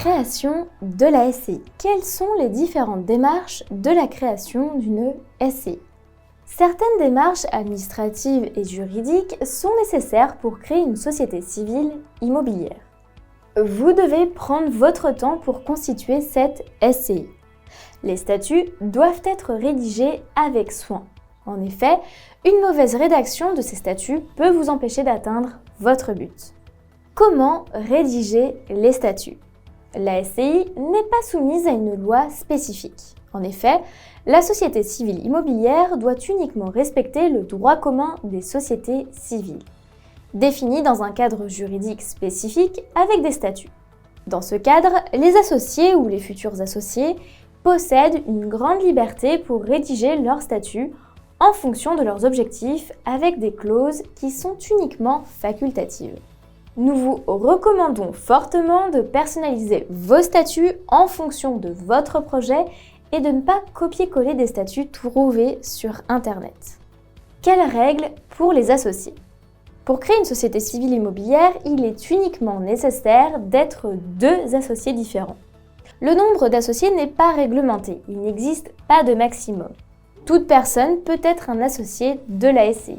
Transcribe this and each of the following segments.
création de la SCI. Quelles sont les différentes démarches de la création d'une SCI? Certaines démarches administratives et juridiques sont nécessaires pour créer une société civile immobilière. Vous devez prendre votre temps pour constituer cette SCI. Les statuts doivent être rédigés avec soin. En effet, une mauvaise rédaction de ces statuts peut vous empêcher d'atteindre votre but. Comment rédiger les statuts? La SCI n'est pas soumise à une loi spécifique. En effet, la société civile immobilière doit uniquement respecter le droit commun des sociétés civiles, défini dans un cadre juridique spécifique avec des statuts. Dans ce cadre, les associés ou les futurs associés possèdent une grande liberté pour rédiger leurs statuts en fonction de leurs objectifs avec des clauses qui sont uniquement facultatives. Nous vous recommandons fortement de personnaliser vos statuts en fonction de votre projet et de ne pas copier-coller des statuts trouvés sur Internet. Quelles règles pour les associés? Pour créer une société civile immobilière, il est uniquement nécessaire d'être 2 associés différents. Le nombre d'associés n'est pas réglementé, il n'existe pas de maximum. Toute personne peut être un associé de la SCI.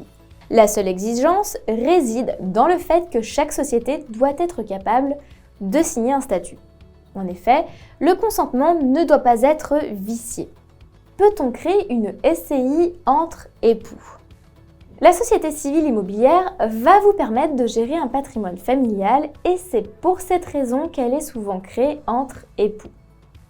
La seule exigence réside dans le fait que chaque société doit être capable de signer un statut. En effet, le consentement ne doit pas être vicié. Peut-on créer une SCI entre époux? La société civile immobilière va vous permettre de gérer un patrimoine familial et c'est pour cette raison qu'elle est souvent créée entre époux.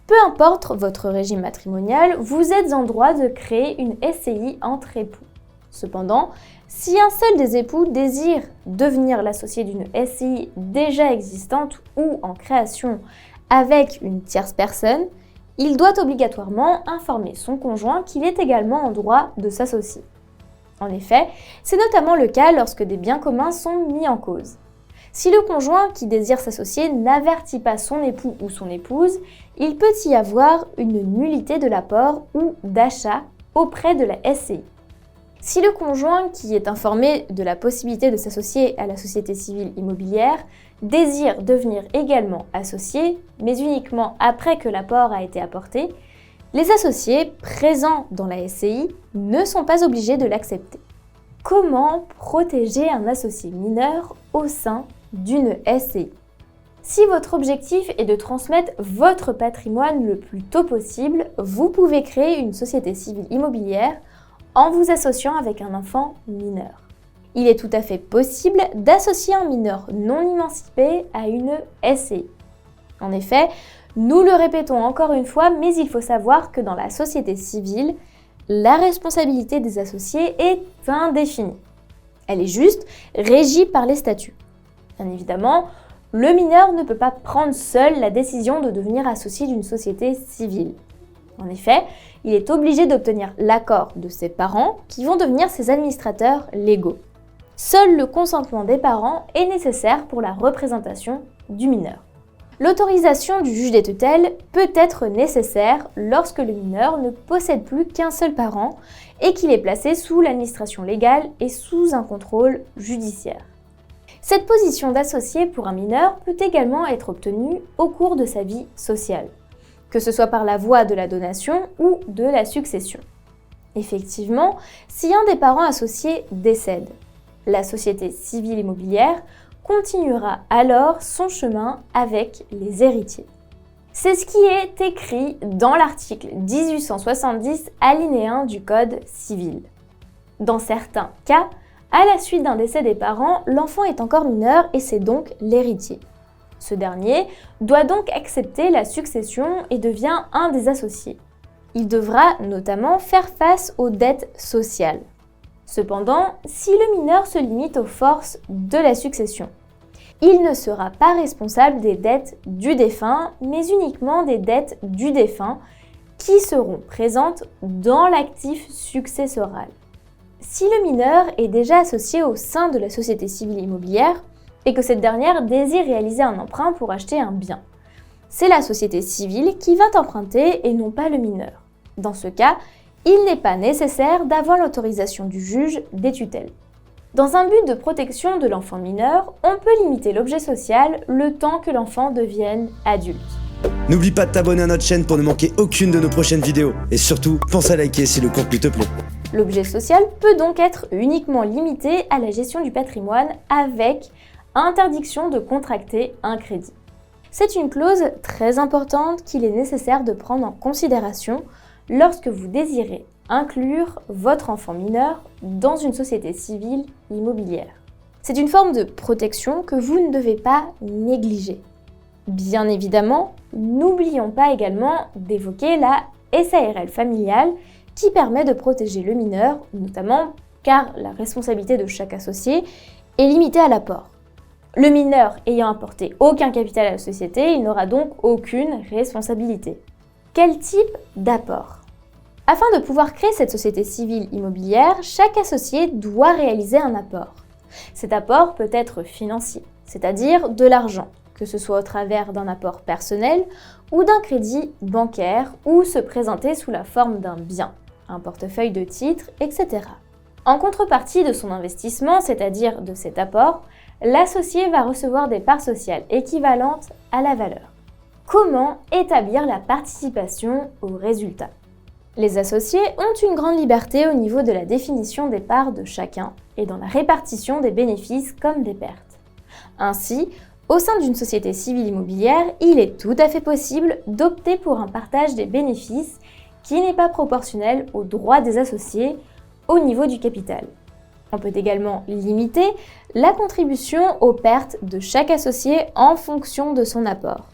Peu importe votre régime matrimonial, vous êtes en droit de créer une SCI entre époux. Cependant, si un seul des époux désire devenir l'associé d'une SCI déjà existante ou en création avec une tierce personne, il doit obligatoirement informer son conjoint qu'il est également en droit de s'associer. En effet, c'est notamment le cas lorsque des biens communs sont mis en cause. Si le conjoint qui désire s'associer n'avertit pas son époux ou son épouse, il peut y avoir une nullité de l'apport ou d'achat auprès de la SCI. Si le conjoint qui est informé de la possibilité de s'associer à la société civile immobilière désire devenir également associé, mais uniquement après que l'apport a été apporté, les associés présents dans la SCI ne sont pas obligés de l'accepter. Comment protéger un associé mineur au sein d'une SCI? Si votre objectif est de transmettre votre patrimoine le plus tôt possible, vous pouvez créer une société civile immobilière en vous associant avec un enfant mineur. Il est tout à fait possible d'associer un mineur non émancipé à une SCI. En effet, nous le répétons encore une fois, mais il faut savoir que dans la société civile, la responsabilité des associés est indéfinie. Elle est juste régie par les statuts. Bien évidemment, le mineur ne peut pas prendre seul la décision de devenir associé d'une société civile. En effet, il est obligé d'obtenir l'accord de ses parents qui vont devenir ses administrateurs légaux. Seul le consentement des parents est nécessaire pour la représentation du mineur. L'autorisation du juge des tutelles peut être nécessaire lorsque le mineur ne possède plus qu'un seul parent et qu'il est placé sous l'administration légale et sous un contrôle judiciaire. Cette position d'associé pour un mineur peut également être obtenue au cours de sa vie sociale, que ce soit par la voie de la donation ou de la succession. Effectivement, si un des parents associés décède, la société civile immobilière continuera alors son chemin avec les héritiers. C'est ce qui est écrit dans l'article 1870 alinéa 1 du Code civil. Dans certains cas, à la suite d'un décès des parents, l'enfant est encore mineur et c'est donc l'héritier. Ce dernier doit donc accepter la succession et devient un des associés. Il devra notamment faire face aux dettes sociales. Cependant, si le mineur se limite aux forces de la succession, il ne sera pas responsable des dettes du défunt, mais uniquement des dettes du défunt qui seront présentes dans l'actif successoral. Si le mineur est déjà associé au sein de la société civile immobilière et que cette dernière désire réaliser un emprunt pour acheter un bien, c'est la société civile qui va emprunter et non pas le mineur. Dans ce cas, il n'est pas nécessaire d'avoir l'autorisation du juge des tutelles. Dans un but de protection de l'enfant mineur, on peut limiter l'objet social le temps que l'enfant devienne adulte. N'oublie pas de t'abonner à notre chaîne pour ne manquer aucune de nos prochaines vidéos. Et surtout, pense à liker si le contenu te plaît. L'objet social peut donc être uniquement limité à la gestion du patrimoine avec interdiction de contracter un crédit. C'est une clause très importante qu'il est nécessaire de prendre en considération lorsque vous désirez inclure votre enfant mineur dans une société civile immobilière. C'est une forme de protection que vous ne devez pas négliger. Bien évidemment, n'oublions pas également d'évoquer la SARL familiale qui permet de protéger le mineur, notamment car la responsabilité de chaque associé est limitée à l'apport. Le mineur ayant apporté aucun capital à la société, il n'aura donc aucune responsabilité. Quel type d'apport ? Afin de pouvoir créer cette société civile immobilière, chaque associé doit réaliser un apport. Cet apport peut être financier, c'est-à-dire de l'argent, que ce soit au travers d'un apport personnel ou d'un crédit bancaire ou se présenter sous la forme d'un bien, un portefeuille de titres, etc. En contrepartie de son investissement, c'est-à-dire de cet apport, l'associé va recevoir des parts sociales équivalentes à la valeur. Comment établir la participation au résultat ? Les associés ont une grande liberté au niveau de la définition des parts de chacun et dans la répartition des bénéfices comme des pertes. Ainsi, au sein d'une société civile immobilière, il est tout à fait possible d'opter pour un partage des bénéfices qui n'est pas proportionnel aux droits des associés au niveau du capital. On peut également limiter la contribution aux pertes de chaque associé en fonction de son apport.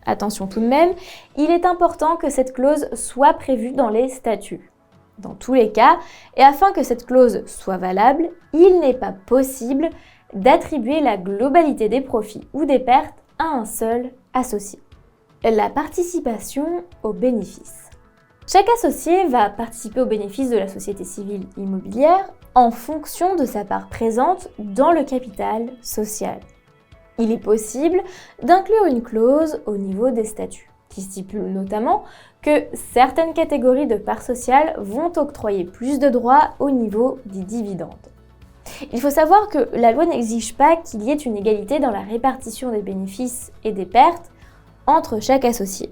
Attention tout de même, il est important que cette clause soit prévue dans les statuts. Dans tous les cas, et afin que cette clause soit valable, il n'est pas possible d'attribuer la globalité des profits ou des pertes à un seul associé. La participation aux bénéfices. Chaque associé va participer aux bénéfices de la société civile immobilière en fonction de sa part présente dans le capital social. Il est possible d'inclure une clause au niveau des statuts, qui stipule notamment que certaines catégories de parts sociales vont octroyer plus de droits au niveau des dividendes. Il faut savoir que la loi n'exige pas qu'il y ait une égalité dans la répartition des bénéfices et des pertes entre chaque associé.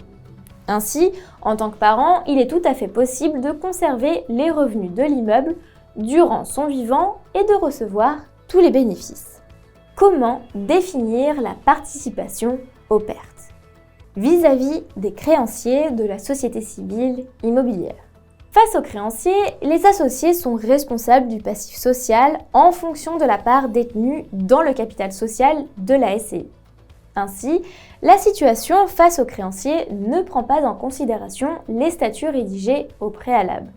Ainsi, en tant que parent, il est tout à fait possible de conserver les revenus de l'immeuble durant son vivant et de recevoir tous les bénéfices. Comment définir la participation aux pertes vis-à-vis des créanciers de la société civile immobilière? Face aux créanciers, les associés sont responsables du passif social en fonction de la part détenue dans le capital social de la SCI. Ainsi, la situation face aux créanciers ne prend pas en considération les statuts rédigés au préalable.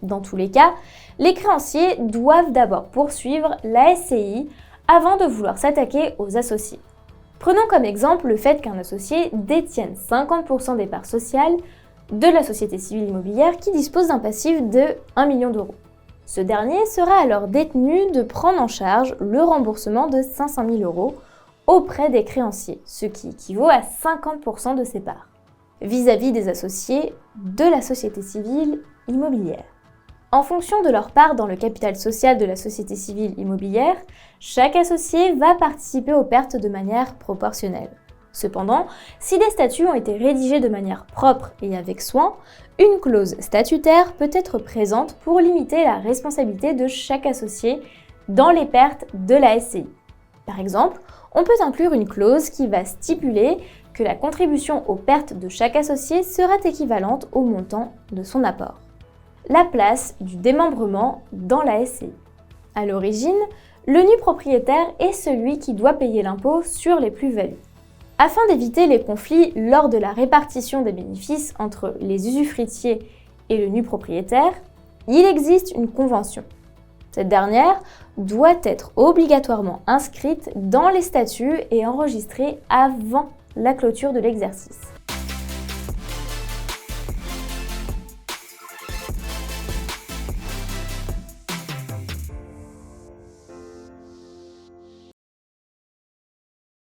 Dans tous les cas, les créanciers doivent d'abord poursuivre la SCI avant de vouloir s'attaquer aux associés. Prenons comme exemple le fait qu'un associé détienne 50% des parts sociales de la société civile immobilière qui dispose d'un passif de 1 million d'euros. Ce dernier sera alors détenu de prendre en charge le remboursement de 500 000 euros auprès des créanciers, ce qui équivaut à 50% de ses parts, vis-à-vis des associés de la société civile immobilière. En fonction de leur part dans le capital social de la société civile immobilière, chaque associé va participer aux pertes de manière proportionnelle. Cependant, si des statuts ont été rédigés de manière propre et avec soin, une clause statutaire peut être présente pour limiter la responsabilité de chaque associé dans les pertes de la SCI. Par exemple, on peut inclure une clause qui va stipuler que la contribution aux pertes de chaque associé sera équivalente au montant de son apport. La place du démembrement dans la SCI. À l'origine, le nu propriétaire est celui qui doit payer l'impôt sur les plus-values. Afin d'éviter les conflits lors de la répartition des bénéfices entre les usufruitiers et le nu propriétaire, il existe une convention. Cette dernière doit être obligatoirement inscrite dans les statuts et enregistrée avant la clôture de l'exercice.